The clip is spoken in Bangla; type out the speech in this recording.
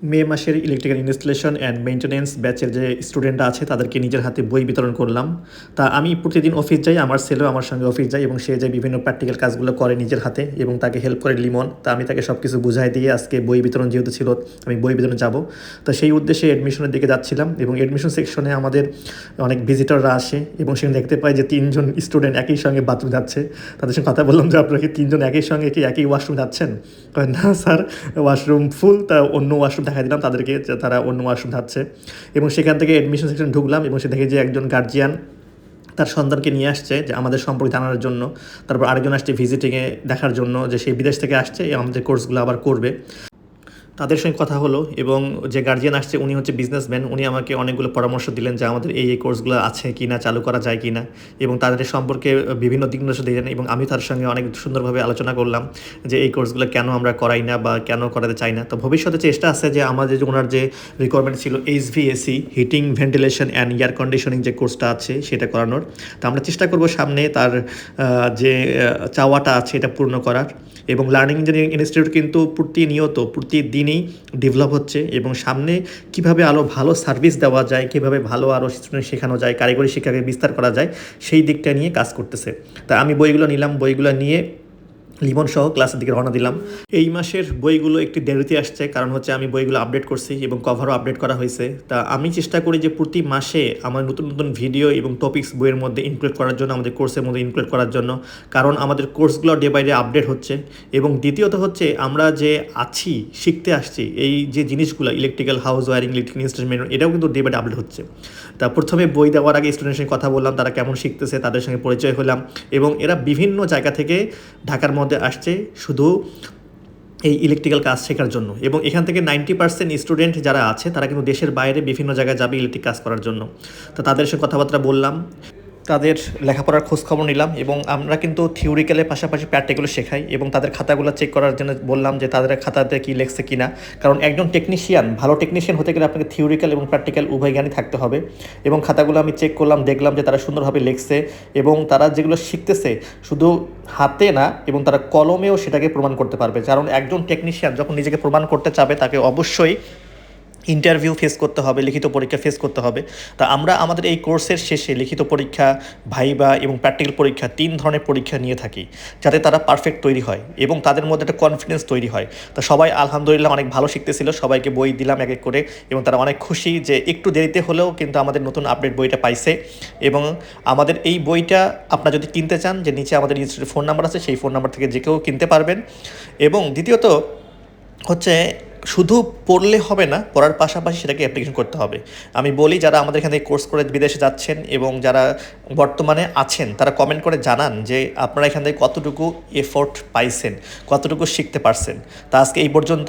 মে মাসের ইলেকট্রিক্যাল ইনস্টলেশন অ্যান্ড মেইনটেন্যান্স ব্যাচের যে স্টুডেন্টরা আছে তাদেরকে নিজের হাতে বই বিতরণ করলাম। তা আমি প্রতিদিন অফিস যাই, আমার ছেলেও আমার সঙ্গে অফিস যায় এবং সে যে বিভিন্ন প্র্যাকটিক্যাল কাজগুলো করে নিজের হাতে এবং তাকে হেল্প করে লিমন। তা আমি তাকে সব কিছু বুঝাই দিয়ে আজকে বই বিতরণ যেহেতু ছিল, আমি বই বিতরণে যাব। তো সেই উদ্দেশ্যে অ্যাডমিশনের দিকে যাচ্ছিলাম এবং অ্যাডমিশন সেকশনে আমাদের অনেক ভিজিটররা আসে এবং সেখানে দেখতে পাই যে 3জন স্টুডেন্ট একই সঙ্গে বাথরুম যাচ্ছে। তাদের সঙ্গে কথা বললাম যে আপনারা কি 3জন একই সঙ্গে কি একই ওয়াশরুম যাচ্ছেন? না স্যার, ওয়াশরুম ফুল, তা অন্য ওয়াশরুম দেখা দিলাম তাদেরকে যে তারা অন্য ওয়াশরুম যাচ্ছে। এবং সেখান থেকে অ্যাডমিশন সেকশন ঢুকলাম এবং সে দেখে যে একজন গার্জিয়ান তার সন্তানকে নিয়ে আসছে যে আমাদের সম্পর্কে জানার জন্য। তারপর আরেকজন আসছে ভিজিটিংয়ে দেখার জন্য যে সেই বিদেশ থেকে আসছে আমাদের কোর্সগুলো আবার করবে। তাদের সঙ্গে কথা হলো এবং যে গার্জিয়ান আসছে উনি হচ্ছে বিজনেসম্যান। উনি আমাকে অনেকগুলো পরামর্শ দিলেন যে আমাদের এই কোর্সগুলো আছে কি না, চালু করা যায় কি না, এবং তাদের সম্পর্কে বিভিন্ন দিক নির্দেশ দিলেন এবং আমি তার সঙ্গে অনেক সুন্দরভাবে আলোচনা করলাম যে এই কোর্সগুলো কেন আমরা করাই না বা কেন করাতে চাই না। তো ভবিষ্যতে চেষ্টা আছে যে আমাদের যে ওনার যে রিকোয়ারমেন্ট ছিল HVAC, heating ventilation and air conditioning যে কোর্সটা আছে সেটা করানোর। তো আমরা চেষ্টা করব সামনে তার যে চাওয়াটা আছে এটা পূর্ণ করার। এবং লার্নিং ইঞ্জিনিয়ারিং ইনস্টিটিউট কিন্তু প্রতিনিয়ত প্রতিদিনই ডেভেলপ হচ্ছে এবং সামনে কিভাবে আরও ভালো সার্ভিস দেওয়া যায়, কীভাবে ভালো আরও স্টুডেন্ট শেখানো যায়, কারিগরি শিক্ষাকে বিস্তার করা যায়, সেই দিকটা নিয়ে কাজ করতেছে। তা আমি বইগুলো নিলাম, বইগুলো নিয়ে লিমন সহ ক্লাসের দিকে রওনা দিলাম। এই মাসের বইগুলো একটি দেরিতে আসছে, কারণ হচ্ছে আমি বইগুলো আপডেট করছি এবং কভারও আপডেট করা হয়েছে। তা আমি চেষ্টা করি যে প্রতি মাসে আমার নতুন নতুন ভিডিও এবং টপিকস বইয়ের মধ্যে ইনক্লুড করার জন্য, আমাদের কোর্সের মধ্যে ইনক্লুড করার জন্য, কারণ আমাদের কোর্সগুলো ডে বাই ডে আপডেট হচ্ছে। এবং দ্বিতীয়ত হচ্ছে আমরা যে আছি, শিখতে আসছি, এই যে জিনিসগুলো electrical house wiring, electric instrument, এটাও কিন্তু ডে বাই ডে আপডেট হচ্ছে। তা প্রথমে বই দেওয়ার আগে স্টুডেন্টের সঙ্গে কথা বললাম, তারা কেমন শিখতেছে, তাদের সঙ্গে পরিচয় হলাম এবং এরা বিভিন্ন জায়গা থেকে ঢাকার মধ্যে আসছে শুধু এই ইলেকট্রিক্যাল কাজ শেখার জন্য। এবং এখান থেকে 90% স্টুডেন্ট যারা আছে তারা কিন্তু দেশের বাইরে বিভিন্ন জায়গায় যাবে ইলেকট্রিক কাজ করার জন্য। তো তাদের সঙ্গে কথাবার্তা বললাম, তাদের লেখাপড়ার খোঁজখবর নিলাম এবং আমরা কিন্তু থিওরিক্যালের পাশাপাশি প্র্যাকটিক্যালও শেখাই এবং তাদের খাতাগুলো চেক করার জন্য বললাম যে তাদের খাতাতে কী লেখছে কি না। কারণ একজন টেকনিশিয়ান, ভালো টেকনিশিয়ান হতে গেলে আপনাকে থিওরিক্যাল এবং প্র্যাকটিক্যাল উভয় জ্ঞানই থাকতে হবে। এবং খাতাগুলো আমি চেক করলাম, দেখলাম যে তারা সুন্দরভাবে লিখছে এবং তারা যেগুলো শিখতেছে শুধু হাতে না এবং তারা কলমেও সেটাকে প্রমাণ করতে পারবে। কারণ একজন টেকনিশিয়ান যখন নিজেকে প্রমাণ করতে চাবে তাকে অবশ্যই ইন্টারভিউ ফেস করতে হবে, লিখিত পরীক্ষা ফেস করতে হবে। তা আমরা আমাদের এই কোর্সের শেষে লিখিত পরীক্ষা, ভাইবা এবং প্র্যাকটিক্যাল পরীক্ষা 3 ধরনের পরীক্ষা নিয়ে থাকি, যাতে তারা পারফেক্ট তৈরি হয় এবং তাদের মধ্যে একটা কনফিডেন্স তৈরি হয়। তা সবাই আলহামদুলিল্লাহ অনেক ভালো শিখতেছিল, সবাইকে বই দিলাম এক এক করে এবং তারা অনেক খুশি যে একটু দেরিতে হলেও কিন্তু আমাদের নতুন আপডেট বইটা পাইছে। এবং আমাদের এই বইটা আপনারা যদি কিনতে চান, যে নিচে আমাদের ইনস্টিটিউটের ফোন নাম্বার আছে, সেই ফোন নাম্বার থেকে যে কেউ কিনতে পারবেন। এবং দ্বিতীয়ত হচ্ছে শুধু পড়লে হবে না, পড়ার পাশাপাশি সেটাকে অ্যাপ্লিকেশন করতে হবে। আমি বলি যারা আমাদের এখান থেকে কোর্স করে বিদেশে যাচ্ছেন এবং যারা বর্তমানে আছেন তারা কমেন্ট করে জানান যে আপনারা এখান থেকে কতটুকু এফোর্ট পাইছেন, কতটুকু শিখতে পারছেন। তা আজকে এই পর্যন্ত।